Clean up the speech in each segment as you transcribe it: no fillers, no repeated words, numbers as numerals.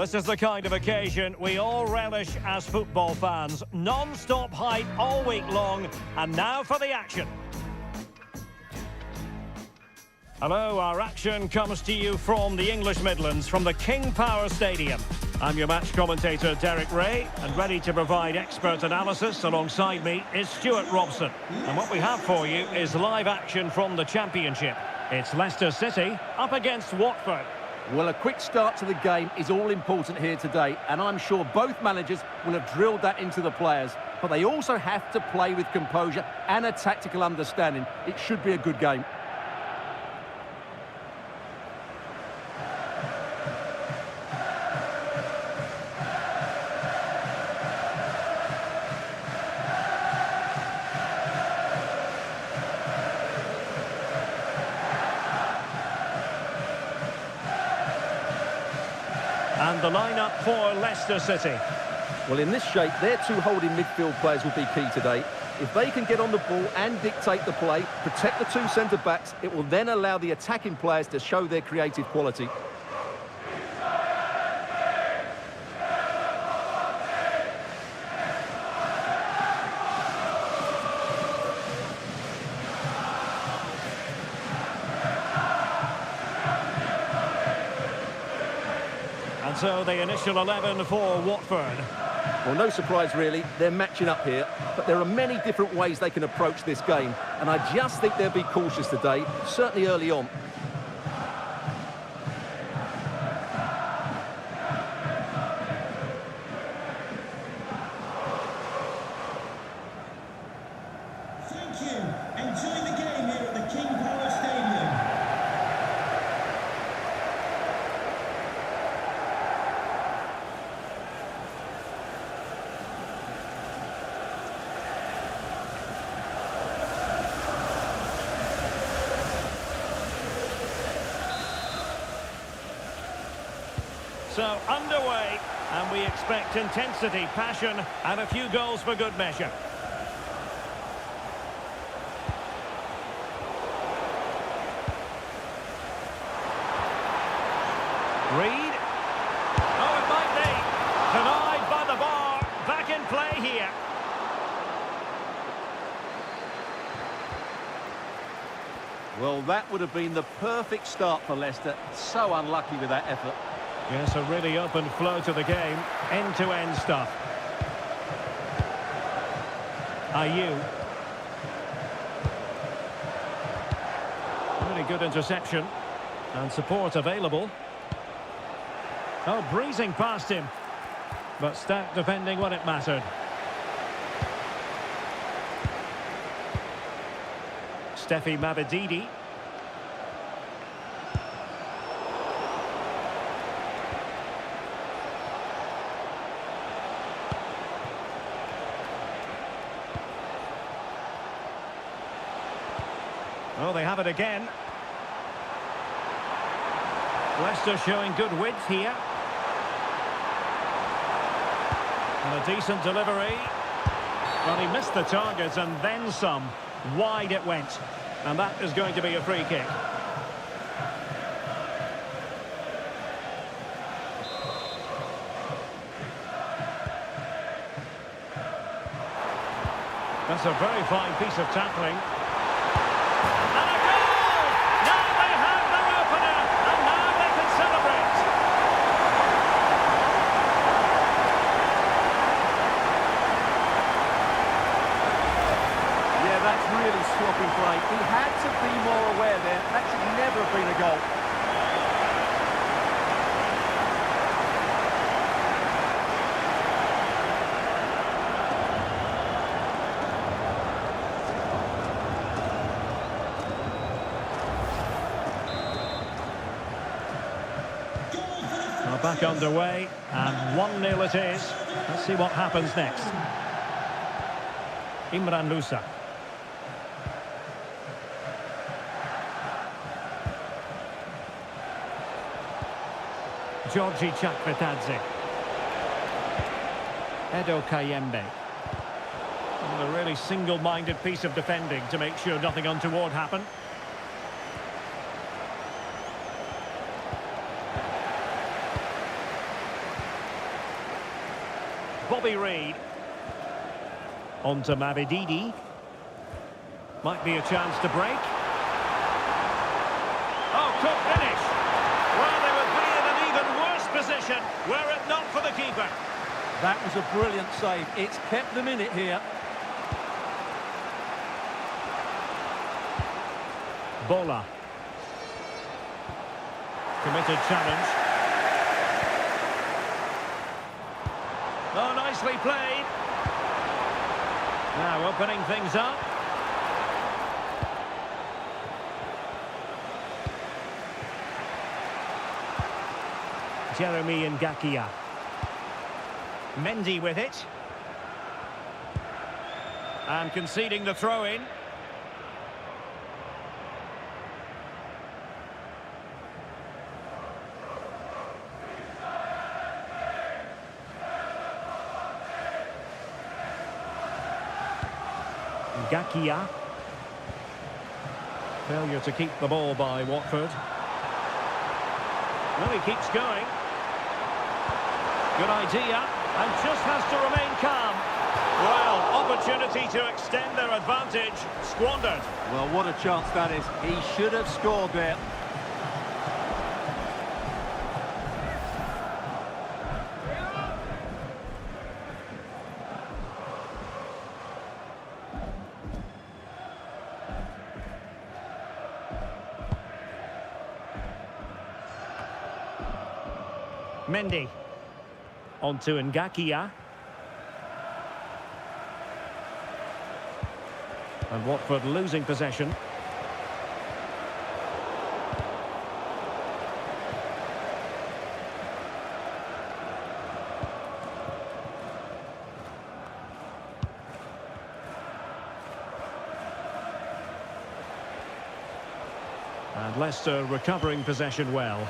This is the kind of occasion we all relish as football fans. Non-stop hype all week long, and now for the action. Hello, our action comes to you from the English Midlands, from the King Power Stadium. I'm your match commentator, Derek Ray, and ready to provide expert analysis alongside me is Stuart Robson. And what we have for you is live action from the Championship. It's Leicester City up against Watford. Well, a quick start to the game is all important here today, and I'm sure both managers will have drilled that into the players. But they also have to play with composure and a tactical understanding. It should be a good game. And the lineup for Leicester City. Well, in this shape, their two holding midfield players will be key today. If they can get on the ball and dictate the play, protect the two centre-backs, it will then allow the attacking players to show their creative quality. And so the initial 11 for Watford. Well, no surprise really, they're matching up here, but there are many different ways they can approach this game, and I just think they'll be cautious today, certainly early on. Thank you. Enjoy the game here at the King Power Stadium. So underway, and we expect intensity, passion, and a few goals for good measure. Reed. Oh, it might be. Denied by the bar. Back in play here. Well, that would have been the perfect start for Leicester. So unlucky with that effort. Yes, a really open flow to the game. End-to-end stuff. Ayew. Really good interception. And support available. Oh, breezing past him. But stout defending when it mattered. Steffi Mavididi. Oh, they have it again. Leicester showing good width here. And a decent delivery. Well, he missed the target and then some. Wide it went. And that is going to be a free kick. That's a very fine piece of tackling. Really sloppy play. He had to be more aware there. That should never have been a goal. Well, back underway, and 1-0 it is. Let's see what happens next. Imran Lousa. Georgi Chakvetadze. Edo Kayembe. And a really single-minded piece of defending to make sure nothing untoward happened. Bobby Reid. On to Didi. Might be a chance to break. Oh, could finish. Well, they would be in an even worse position were it not for the keeper. That was a brilliant save. It's kept them in it here. Bola. Committed challenge. Oh, nicely played. Now opening things up. Jeremy Ngakia. Mendy with it. And conceding the throw-in. Ngakia. Failure to keep the ball by Watford. Well, he keeps going. Good idea, and just has to remain calm. Well, opportunity to extend their advantage, squandered. Well, what a chance that is. He should have scored there. Mendy. On to Ngakia. And Watford losing possession. And Leicester recovering possession well.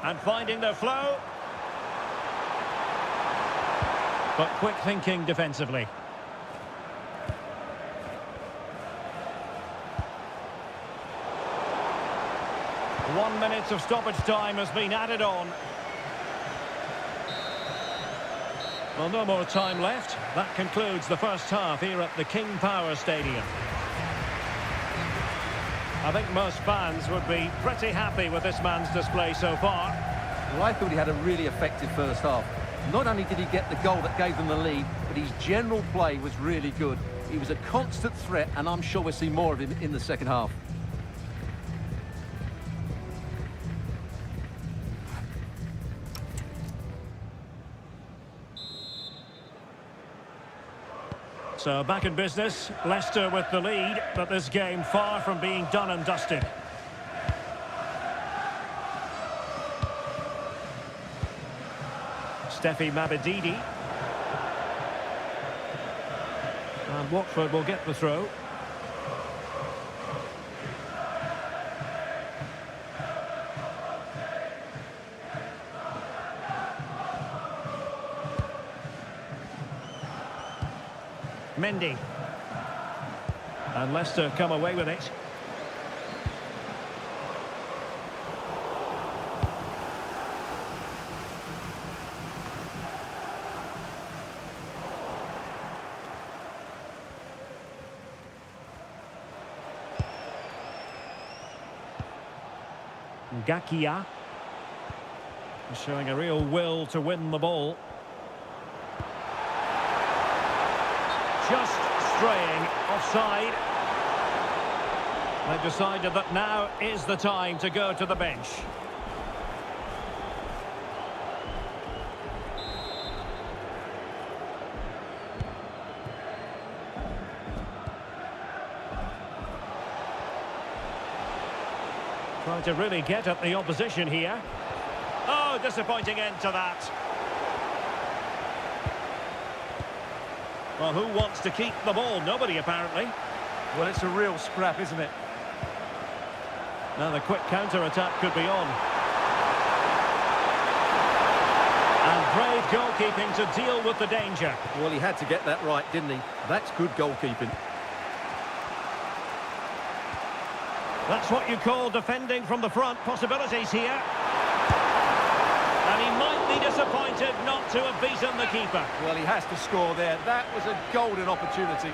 And finding their flow. But quick thinking defensively. One minute of stoppage time has been added on. Well, no more time left. That concludes the first half here at the King Power Stadium. I think most fans would be pretty happy with this man's display so far. Well, I thought he had a really effective first half. Not only did he get the goal that gave them the lead, but his general play was really good. He was a constant threat, and I'm sure we'll see more of him in the second half. So back in business, Leicester with the lead, but this game far from being done and dusted. Steffi Mabedidi. And Watford will get the throw. Mendy. And Leicester come away with it. Ngakia. Showing a real will to win the ball. Just straying offside. They've decided that now is the time to go to the bench. Trying to really get at the opposition here. Oh, disappointing end to that. Well, who wants to keep the ball? Nobody, apparently. Well, it's a real scrap, isn't it? Now the quick counter-attack could be on. And brave goalkeeping to deal with the danger. Well, he had to get that right, didn't he? That's good goalkeeping. That's what you call defending from the front. Possibilities here. And he might be disappointed not to have beaten the keeper. Well, he has to score there. That was a golden opportunity.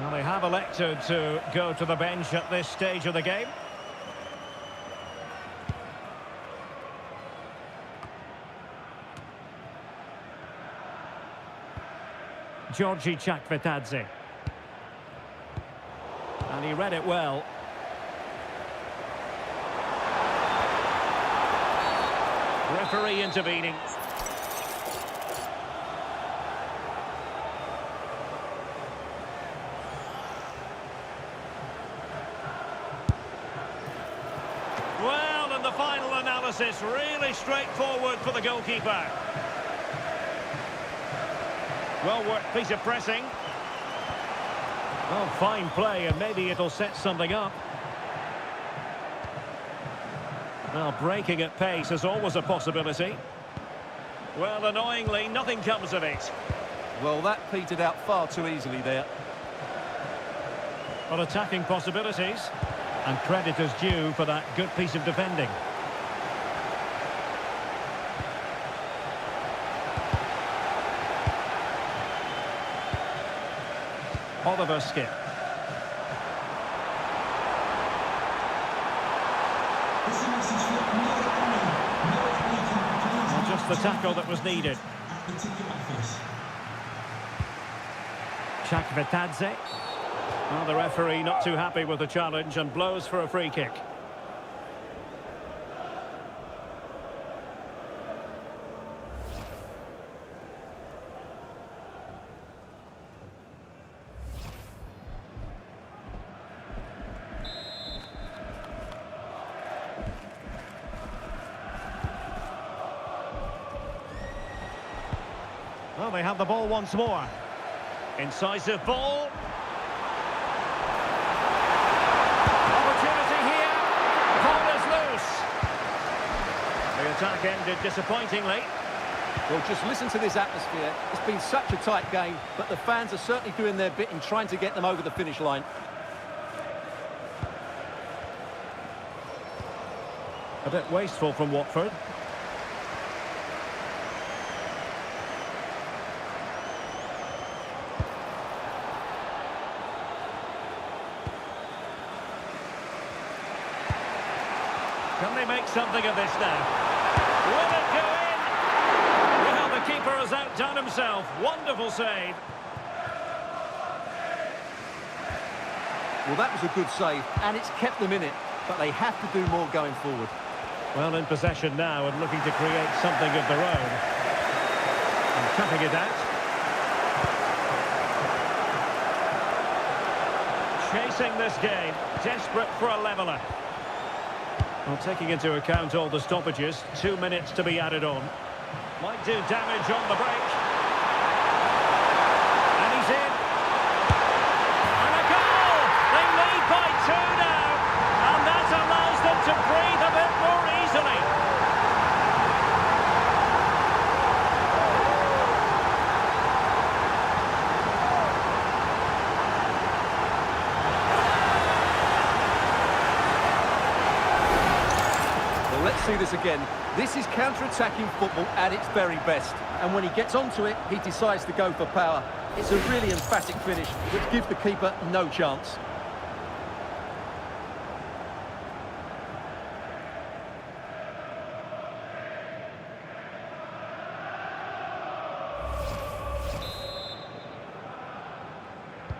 Well, they have elected to go to the bench at this stage of the game. Georgi Chakvetadze. And he read it well. Referee intervening. Well, and the final analysis, really straightforward for the goalkeeper. Well-worked piece of pressing. Oh, fine play, and maybe it'll set something up. Well, breaking at pace is always a possibility. Well, annoyingly, nothing comes of it. Well, that petered out far too easily there. Well, attacking possibilities. And credit is due for that good piece of defending. Oliver Skip. This is a message for mewarnai. Mewarnai can Well, just the tackle that was needed. at the ticket office. Chakvetadze. Well, the referee not too happy with the challenge and blows for a free kick. Well, they have the ball once more. Incisive ball. Opportunity here. Ball is loose. The attack ended disappointingly. Well, just listen to this atmosphere. It's been such a tight game, but the fans are certainly doing their bit in trying to get them over the finish line. A bit wasteful from Watford. Can they make something of this now? Will it go in? Well, the keeper has outdone himself. Wonderful save. Well, that was a good save, and it's kept them in it, but they have to do more going forward. Well, in possession now and looking to create something of their own. And cutting it out. Chasing this game, desperate for a leveller. Well, taking into account all the stoppages, 2 minutes to be added on. Might do damage on the break. And he's in. And a goal! They lead by 2 now. And that allows them to breathe a bit more easily. Let's see this again. This is counter-attacking football at its very best. And when he gets onto it, he decides to go for power. It's a really emphatic finish, which gives the keeper no chance.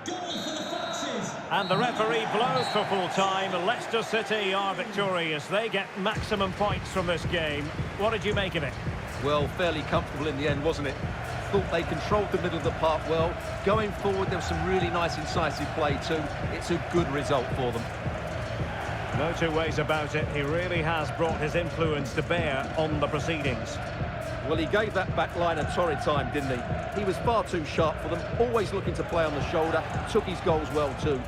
Goal for the Foxes. And the referee blows for full time. Leicester City are victorious. They get maximum points from this game. What did you make of it? Well, fairly comfortable in the end, wasn't it? Thought they controlled the middle of the park well. Going forward, there was some really nice incisive play too. It's a good result for them. No two ways about it. He really has brought his influence to bear on the proceedings. Well, he gave that back line a torrid time, didn't he? He was far too sharp for them, always looking to play on the shoulder, took his goals well too.